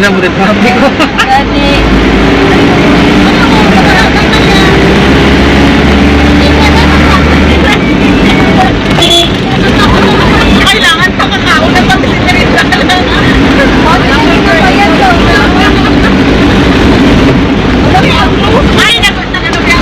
na mo din traffic ko. Gani. Kailangan pa kakauna pag sinirita ka lang. Ay, nagot na ano kaya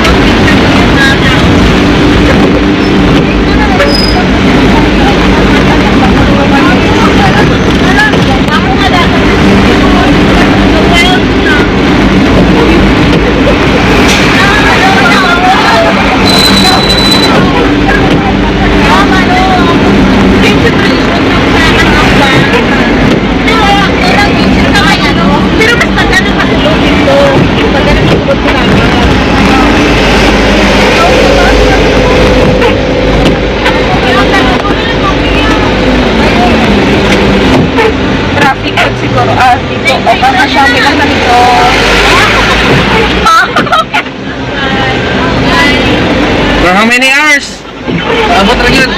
pero mas maganda kasi dito. Maganda sa tubod ko namin. Traffic pag siguro. Dito. O baka siya bilang na dito. For how many hours? Abot rin yun.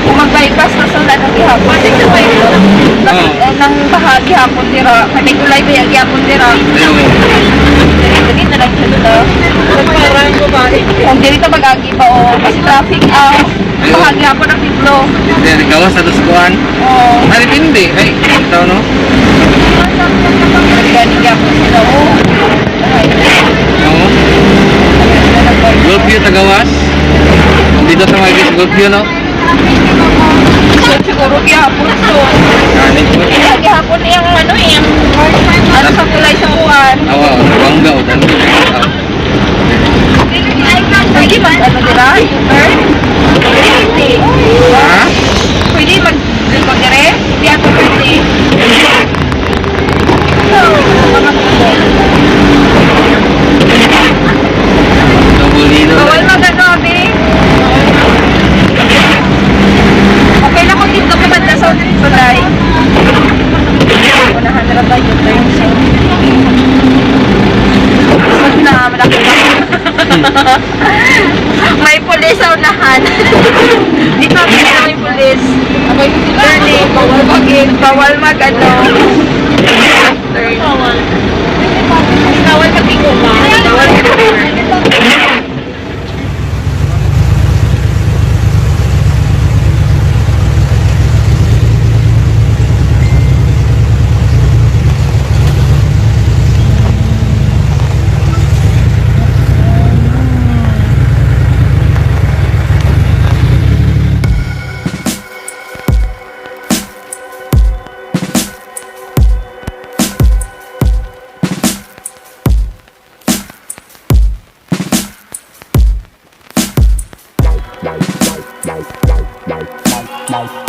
Kung mag-bypass na sa lahat ng gihapon. Nang bahagi hapon tira. Kami gulay ba yung gihapon tira. Ayun. Dili na lang siya doon. Parang babae. Kung dili ka mag-agi pa o. Kasi traffic bahagi hapon ang titlo. Then, ikaw sa tuskuhan. Oo. Depende. Ay, ito no? Gani gihapon sila. Oo. Oo. Gulfview, Tagawas. Dito sa mga guys, Gulfview, no? So, siguro gihapon so. Kanin ko. Gihapon yung ano yung ano sa kulay sa kuwan. Awa, bangga o dan. Pwede mag ano dira? Pwede. Ha? Pwede mag-dire? Hindi ako pwede. Double dito. Bawal mag-ano, abe. Okay lang kung dito ka banda sa Sulay. Unahan na lang tayo. Pag na, malaki lang. May pulis sa unahan. Dito na may pulis. Turning, bawal mag-in, bawal mag-ano. Turn. Bawal mag-iguma. Bawal mag-turn. Bye.